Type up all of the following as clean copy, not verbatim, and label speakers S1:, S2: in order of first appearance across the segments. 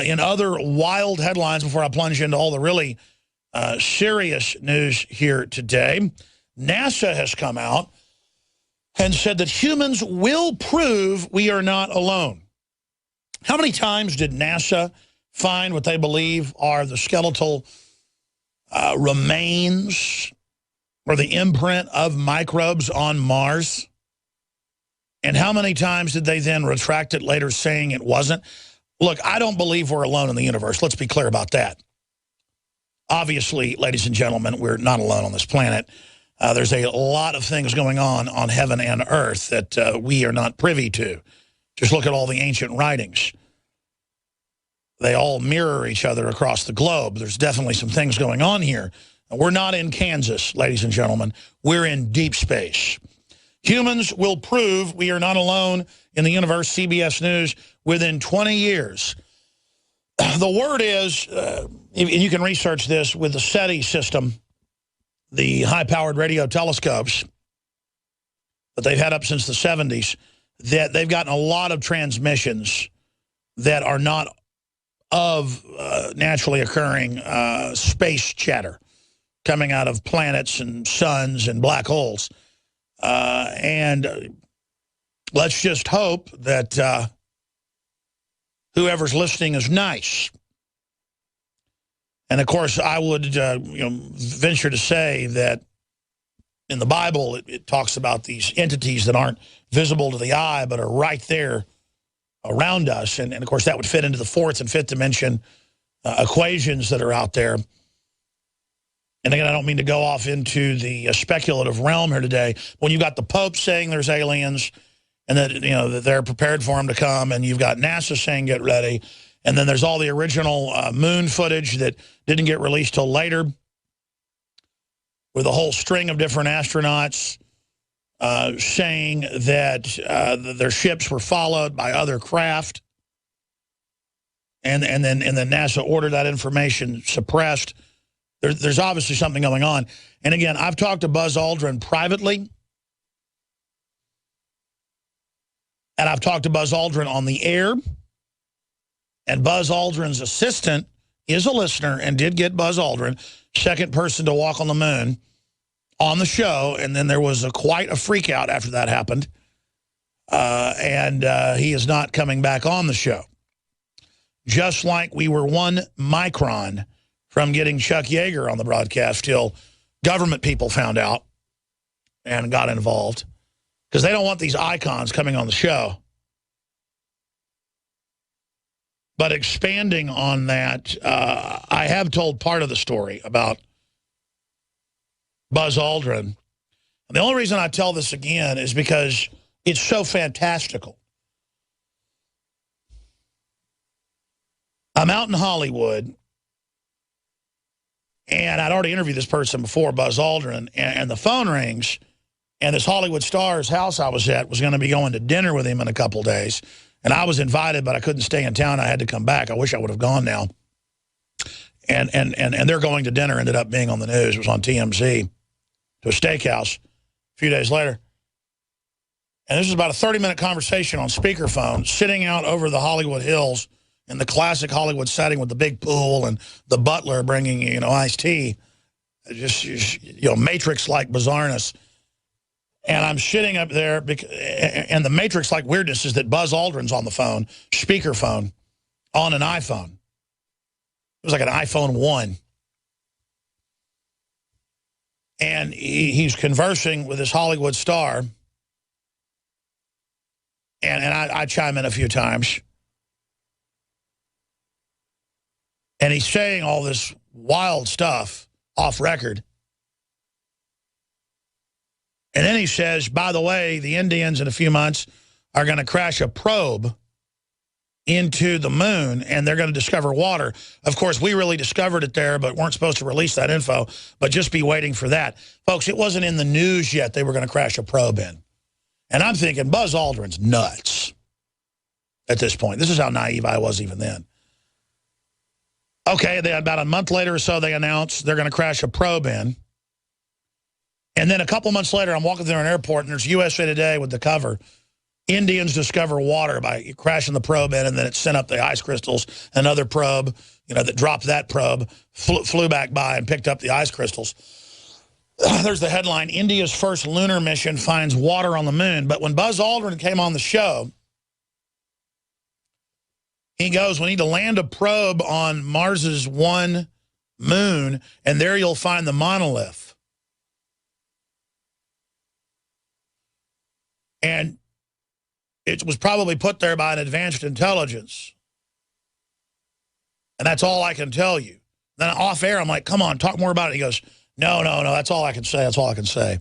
S1: In other wild headlines, before I plunge into all the really serious news here today, NASA has come out and said that humans will prove we are not alone. How many times did NASA find what they believe are the skeletal remains or the imprint of microbes on Mars? And how many times did they then retract it later, saying it wasn't? Look, I don't believe we're alone in the universe. Let's be clear about that. Obviously, ladies and gentlemen, we're not alone on this planet. There's a lot of things going on heaven and earth that we are not privy to. Just look at all the ancient writings. They all mirror each other across the globe. There's definitely some things going on here. We're not in Kansas, ladies and gentlemen. We're in deep space. Humans will prove we are not alone in the universe, CBS News, within 20 years. The word is, and you can research this with the SETI system, the high-powered radio telescopes that they've had up since the 70s, that they've gotten a lot of transmissions that are not of naturally occurring space chatter coming out of planets and suns and black holes. And let's just hope that whoever's listening is nice. And, of course, I would venture to say that in the Bible it talks about these entities that aren't visible to the eye but are right there around us. And of course, that would fit into the fourth and fifth dimension equations that are out there. And again, I don't mean to go off into the speculative realm here today. When you've got the Pope saying there's aliens and that, that they're prepared for them to come, and you've got NASA saying get ready, and then there's all the original moon footage that didn't get released till later with a whole string of different astronauts saying that their ships were followed by other craft, and then NASA ordered that information suppressed. There's obviously something going on. And again, I've talked to Buzz Aldrin privately, and I've talked to Buzz Aldrin on the air, and Buzz Aldrin's assistant is a listener and did get Buzz Aldrin, second person to walk on the moon, on the show. And then there was quite a freak out after that happened. And he is not coming back on the show. Just like we were 1 micron from getting Chuck Yeager on the broadcast till government people found out and got involved, because they don't want these icons coming on the show. But expanding on that, I have told part of the story about Buzz Aldrin. And the only reason I tell this again is because it's so fantastical. I'm out in Hollywood, and I'd already interviewed this person before, Buzz Aldrin, and the phone rings, and this Hollywood star's house I was at was going to be going to dinner with him in a couple days. And I was invited, but I couldn't stay in town. I had to come back. I wish I would have gone now. And they're going to dinner, ended up being on the news. It was on TMZ, to a steakhouse a few days later. And this was about a 30-minute conversation on speakerphone, sitting out over the Hollywood Hills in the classic Hollywood setting with the big pool and the butler bringing, iced tea. Just Matrix-like bizarreness. And I'm sitting up there, and the Matrix-like weirdness is that Buzz Aldrin's on the phone, speakerphone, on an iPhone. It was like an iPhone 1. And he's conversing with this Hollywood star. And I chime in a few times. And he's saying all this wild stuff off record. And then he says, by the way, the Indians in a few months are going to crash a probe into the moon, and they're going to discover water. Of course, we really discovered it there, but weren't supposed to release that info, but just be waiting for that. Folks, it wasn't in the news yet they were going to crash a probe in. And I'm thinking, Buzz Aldrin's nuts at this point. This is how naive I was even then. Okay, about a month later or so, they announced they're going to crash a probe in. And then a couple months later, I'm walking through an airport, and there's USA Today with the cover Indians discover water by crashing the probe in, and then it sent up the ice crystals. Another probe, that dropped that probe, flew back by and picked up the ice crystals. There's the headline, India's first lunar mission finds water on the moon. But when Buzz Aldrin came on the show, he goes, we need to land a probe on Mars's one moon, and there you'll find the monolith. And it was probably put there by an advanced intelligence. And that's all I can tell you. Then off air, I'm like, come on, talk more about it. He goes, no, that's all I can say. That's all I can say.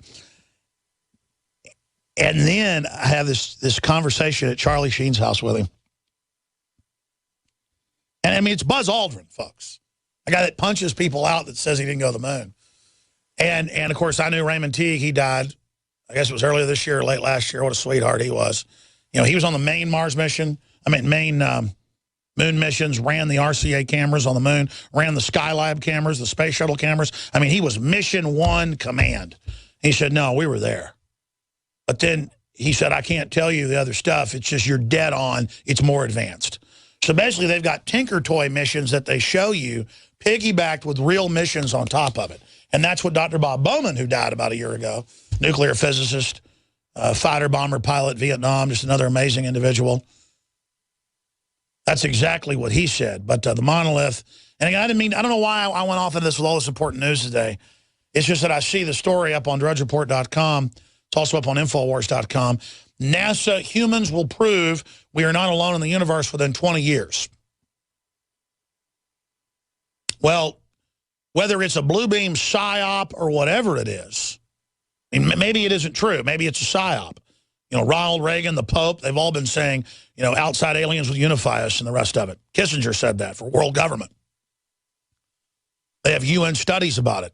S1: And then I have this conversation at Charlie Sheen's house with him. And I mean, it's Buzz Aldrin, folks. A guy that punches people out that says he didn't go to the moon. And of course, I knew Raymond Teague. He died, I guess it was earlier this year or late last year. What a sweetheart he was. He was on the main Mars mission. Main moon missions, ran the RCA cameras on the moon, ran the Skylab cameras, the space shuttle cameras. He was mission 1 command. He said, no, we were there. But then he said, I can't tell you the other stuff. It's just you're dead on. It's more advanced. So basically, they've got Tinker Toy missions that they show you, piggybacked with real missions on top of it. And that's what Dr. Bob Bowman, who died about a year ago, nuclear physicist, fighter bomber pilot, Vietnam, just another amazing individual. That's exactly what he said. But the monolith, and again, I don't know why I went off of this with all this important news today. It's just that I see the story up on drudgereport.com. It's also up on Infowars.com. NASA, humans will prove we are not alone in the universe within 20 years. Well, whether it's a blue beam psyop or whatever it is, maybe it isn't true. Maybe it's a psyop. Ronald Reagan, the Pope, they've all been saying, outside aliens will unify us and the rest of it. Kissinger said that for world government. They have UN studies about it.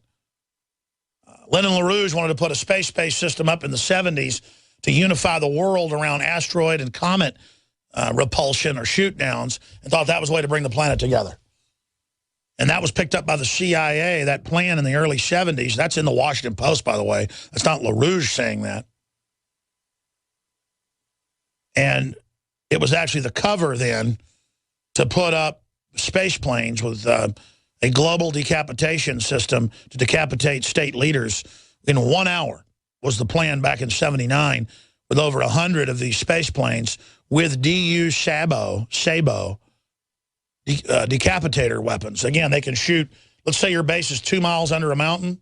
S1: Lyndon LaRouche wanted to put a space-based system up in the 70s to unify the world around asteroid and comet repulsion or shoot-downs, and thought that was a way to bring the planet together. And that was picked up by the CIA, that plan in the early 70s. That's in the Washington Post, by the way. That's not LaRouche saying that. And it was actually the cover then to put up space planes with a global decapitation system to decapitate state leaders in 1 hour was the plan back in '79, with over 100 of these space planes with DU Sabo decapitator weapons. Again, they can shoot, let's say your base is 2 miles under a mountain,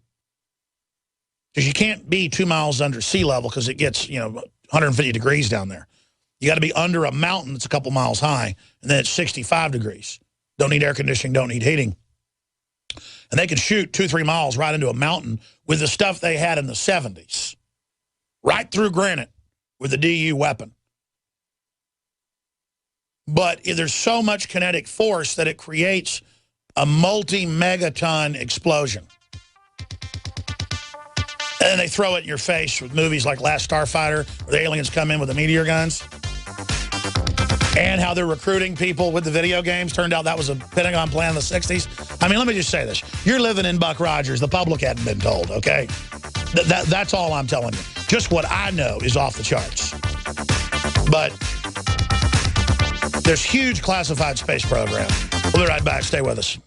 S1: because you can't be 2 miles under sea level because it gets 150 degrees down there. You got to be under a mountain that's a couple miles high, and then it's 65 degrees. Don't need air conditioning, don't need heating. And they can shoot 2-3 miles right into a mountain with the stuff they had in the 70s. Right through granite with a DU weapon. But there's so much kinetic force that it creates a multi-megaton explosion. And then they throw it in your face with movies like Last Starfighter, where the aliens come in with the meteor guns. And how they're recruiting people with the video games. Turned out that was a Pentagon plan in the 60s. Let me just say this. You're living in Buck Rogers. The public hadn't been told, okay? That's all I'm telling you. Just what I know is off the charts. But there's huge classified space program. We'll be right back. Stay with us.